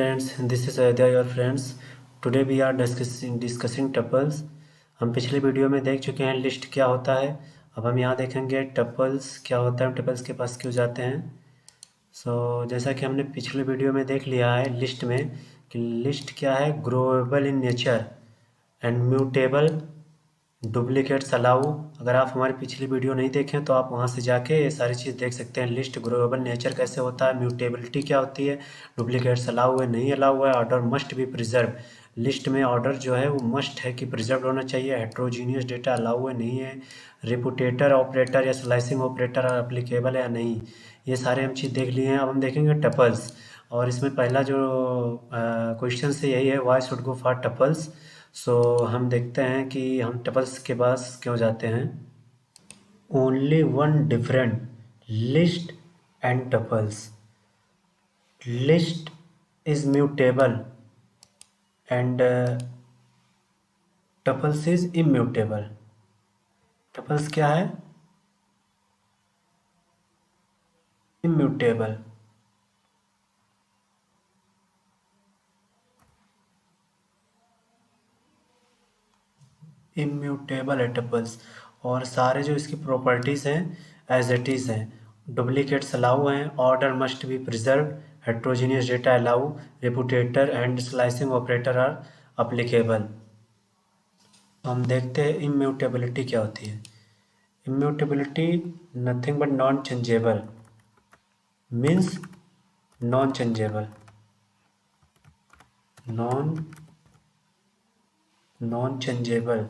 Friends, this is Aditya, your friends. Today we are discussing tuples. हम पिछले video में देख चुके हैं लिस्ट क्या होता है. अब हम यहाँ देखेंगे टपल्स क्या होता है, टपल्स के पास क्यों जाते हैं. जैसा कि हमने पिछले वीडियो में देख लिया है लिस्ट में कि लिस्ट क्या है, growable in nature and mutable, duplicates allow. अगर आप हमारी पिछली वीडियो नहीं देखें तो आप वहाँ से जाके ये सारी चीज़ देख सकते हैं. लिस्ट ग्रोएबल नेचर कैसे होता है, म्यूटेबिलिटी क्या होती है, डुप्लीकेट्स अलाउ है नहीं अलाउ है, order must be preserve. List में ऑर्डर जो है वो मस्ट है कि प्रिजर्व होना चाहिए, हेट्रोजीनियस डेटा अलाउ है नहीं है, रिपुटेटर ऑपरेटर या स्लाइसिंग ऑपरेटर अप्लीकेबल है या नहीं. ये सारे हम चीज़ देख लिए हैं. अब हम देखेंगे टपल्स, और इसमें पहला जो क्वेश्चन से यही है, Y should go for tuples. हम देखते हैं कि हम टपल्स के पास क्यों जाते हैं. Only one different, list and tuples. List is mutable and tuples is immutable. Tuples क्या है, इम्यूटेबल. इम्यूटेबल है टपल्स, और सारे जो इसकी प्रॉपर्टीज़ हैं एज इट इज़ हैं. डुप्लीकेट्स अलाउ हैं, order must be preserve, heterogeneous data allow, repeater and slicing operator are applicable. हम देखते हैं इम्यूटेबिलिटी क्या होती है. Immutability nothing but non changeable, means non changeable. Non changeable,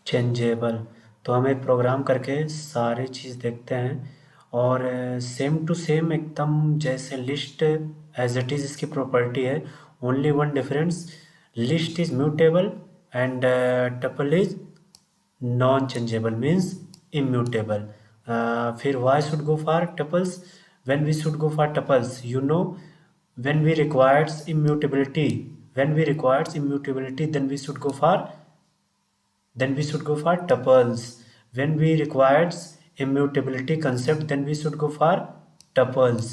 changeable. तो हम एक प्रोग्राम करके सारी चीज़ देखते हैं, और सेम टू सेम एकदम जैसे लिस्ट एज इट इज़ इसकी प्रॉपर्टी है. Only one difference, list is mutable and tuple is non changeable means immutable. फिर why should go for tuples, when we should go for tuples, you know, when we requires immutability, then we should go for tuples. When we requires immutability concept, then we should go for tuples.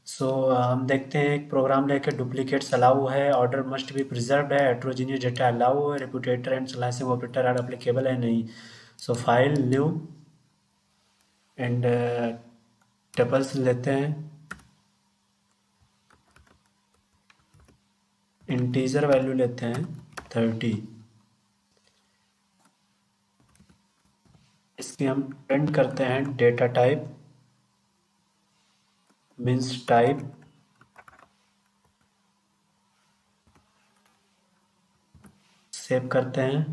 हम देखते हैं एक program लेके, duplicates allow है, order must be preserved है, heterogeneous data allow है, repeater and slicing operator are applicable है नहीं. फाइल न्यू एंड टपल्स लेते हैं. इंटीजर वैल्यू लेते हैं 30. इसकी हम प्रिंट करते हैं data type, means type. Save करते हैं.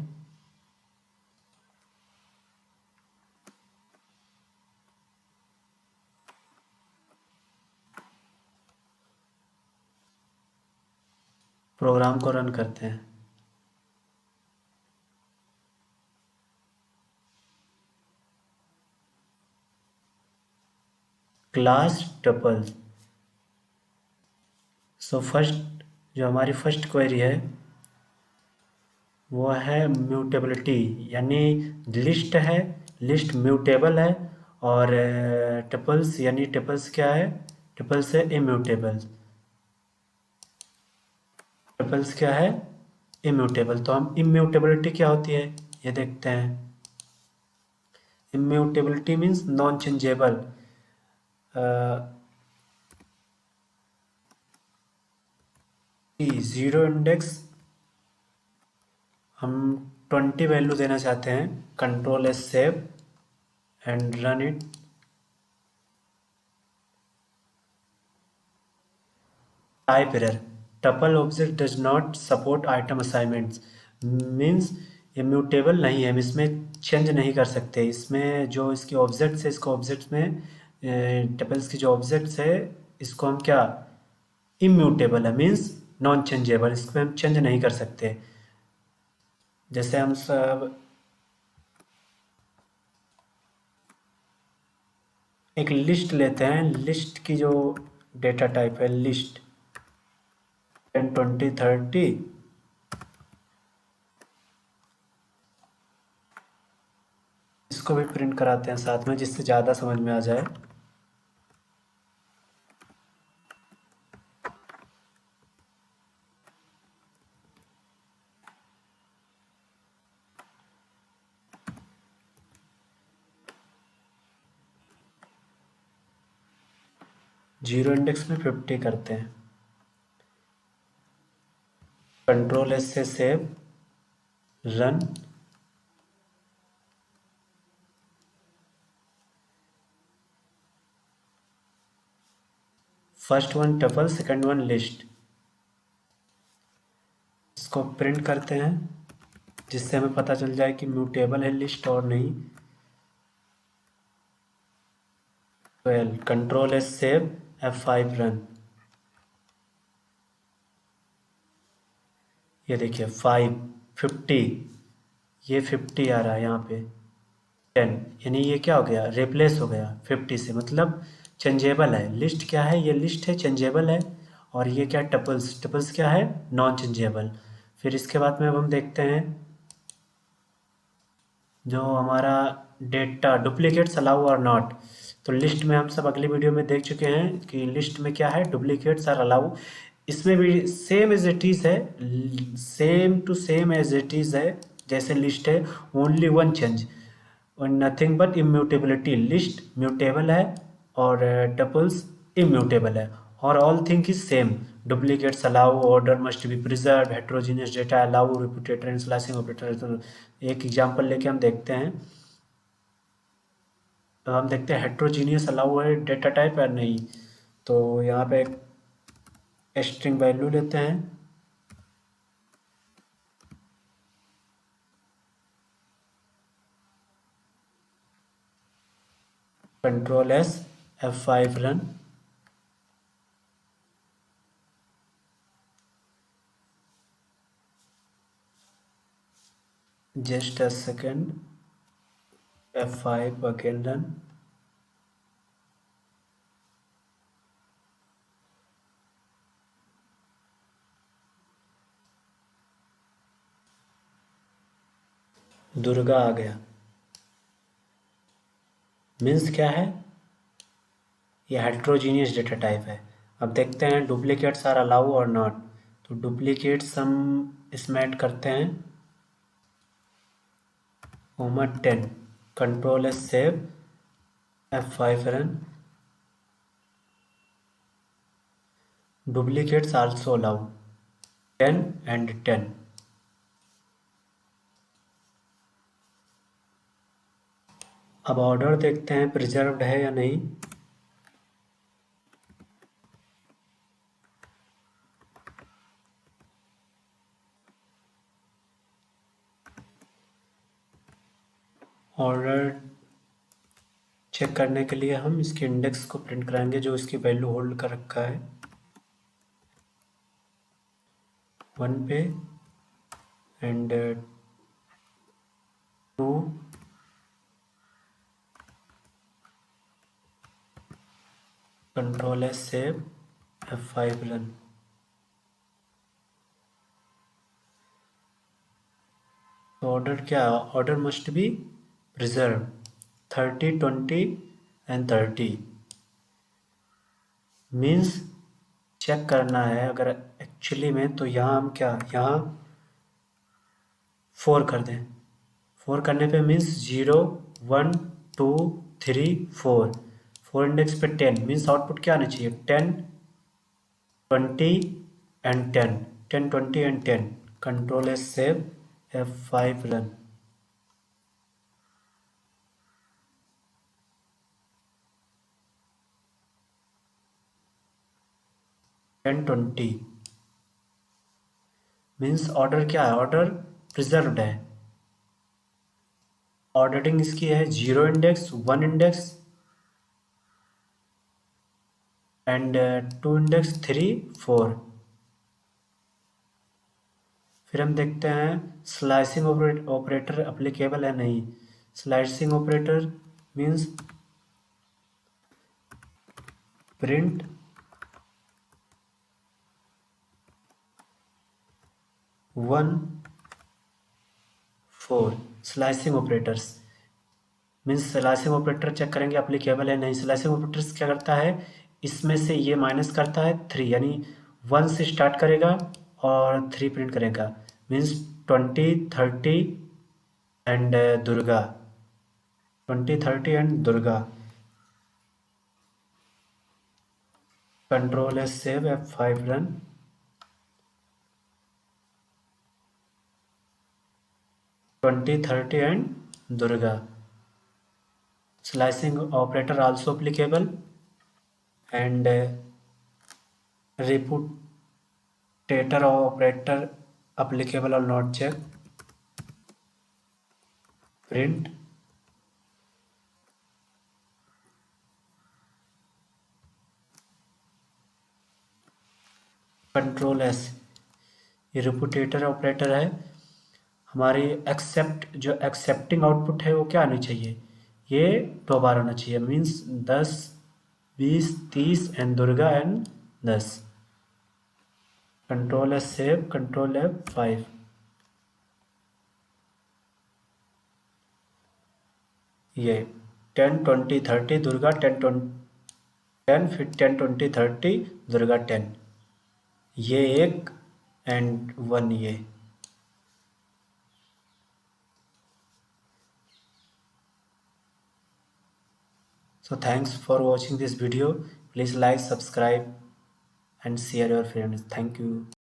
प्रोग्राम को रन करते हैं. Class tuple. फर्स्ट जो हमारी फर्स्ट क्वेरी है वो है म्यूटेबिलिटी, यानी लिस्ट है, लिस्ट म्यूटेबल है, और टपल्स यानी टपल्स क्या है, टपल्स है इम्यूटेबल. टपल्स क्या है, इम्यूटेबल. तो हम इम्यूटेबिलिटी क्या होती है ये देखते हैं. Immutability means non changeable. Zero index हम 20 वैल्यू देना चाहते हैं. Control S save and run it. Type error, tuple object does not support item assignments. Means immutable नहीं है, हम इसमें चेंज नहीं कर सकते. इसमें जो इसके ऑब्जेक्ट्स है, इसको ऑब्जेक्ट्स में टपल्स की जो ऑब्जेक्ट्स है इसको हम क्या, इम्यूटेबल है मीन्स नॉन चेंजेबल, इसमें हम चेंज नहीं कर सकते. जैसे हम सब एक लिस्ट लेते हैं, लिस्ट की जो डेटा टाइप है लिस्ट 10 20 30, इसको भी प्रिंट कराते हैं साथ में जिससे ज़्यादा समझ में आ जाए. जीरो इंडेक्स में 50 करते हैं। कंट्रोल एस से save, run. First one tuple, second one list. इसको प्रिंट करते हैं जिससे हमें पता चल जाए कि म्यूटेबल है लिस्ट और नहीं। 12, control S save, F5 run. ये देखिए 5, 50, ये 50 आ रहा है यहाँ पे। 10, यानी ये क्या हो गया, रिप्लेस हो गया 50 से, मतलब चेंजेबल है। लिस्ट क्या है, ये लिस्ट है, चेंजेबल है। और ये क्या, टपल्स, टपल्स क्या है, नॉन चेंजेबल। फिर इसके बाद में अब हम देखते हैं जो हमारा डेटा डुप्लीकेट्स अलाउ और नॉट। तो लिस्ट में हम सब अगली वीडियो में देख चुके हैं कि लिस्ट में क्या है, डुप्लीकेट्स आर अलाउ। इसमें भी सेम एज इट इज़ है, same to same as it is है जैसे लिस्ट है। ओनली वन चेंज और nothing but immutability. List mutable है और टपल्स इम्यूटेबल है, और all thing is same. Duplicates allow, order must be preserve, heterogeneous data allow, repeater and slicing operator. तो एक एग्जांपल लेके हम देखते हैं। तो हम देखते हैं हेट्रोजीनियस अलाउ है डेटा टाइप या नहीं। तो यहाँ पे एक स्ट्रिंग वैल्यू लेते हैं, control S, F5 run. Just a second, F5 again run. Durga आ गया, मीन्स क्या है, ये हेट्रोजीनियस डेटा टाइप है। अब देखते हैं डुप्लीकेट्स आर अलाउ और नॉट। तो डुप्लीकेट्स हम इसमें ऐड करते हैं, comma 10, control S save, F5 run. Duplicates also allow 10 and 10। अब ऑर्डर देखते हैं प्रिजर्व्ड है या नहीं। ऑर्डर चेक करने के लिए हम इसके इंडेक्स को प्रिंट कराएंगे जो इसकी वैल्यू होल्ड कर रखा है 1 पे and 2, control S save, F5 run. तो ऑर्डर क्या, order must be preserve 30, 20 and 30। Means check करना है अगर एक्चुअली में, तो यहाँ हम क्या, यहाँ 4 कर दें। 4 करने पे मीन्स 0, 1, 2, 3, 4। 4 इंडेक्स पे 10, मीन्स आउटपुट क्या आना चाहिए, 10, 20 and 10। 10, 20 and 10। Control S save, F5 run. 10, 20 means order क्या है, ऑर्डर प्रिजर्व्ड है। ऑर्डरिंग इसकी है 0 इंडेक्स, 1 इंडेक्स एंड 2 इंडेक्स, 3, 4। फिर हम देखते हैं स्लाइसिंग ऑपरेटर अप्लीकेबल है नहीं। Slicing operator means print 1, 4। Slicing operators means slicing operator check करेंगे अप्लीकेबल है नहीं। स्लाइसिंग ऑपरेटर्स क्या करता है, इसमें से ये माइनस करता है 3, यानी 1 से स्टार्ट करेगा और 3 प्रिंट करेगा। Means 20, 30 and Durga, 20, 30 and Durga. Control S save F5 run, twenty 30 and Durga. Slicing operator also applicable, and reputator operator applicable or not check. Print. Control S, ये रिपूटेटर ऑपरेटर है. हमारी एक्सेप्ट जो एक्सेप्टिंग आउटपुट है वो क्या आनी चाहिए, ये 2 बार होना चाहिए. Means 10, 20, 30 and Durga and 10. Control S save, control F5. ये 10, 20, 30 दुर्गा 10, 10, फिर 10, 20, 30 दुर्गा 10, ये एक एंड 1 ये. So thanks for watching this video. Please like, subscribe and share your friends. Thank you.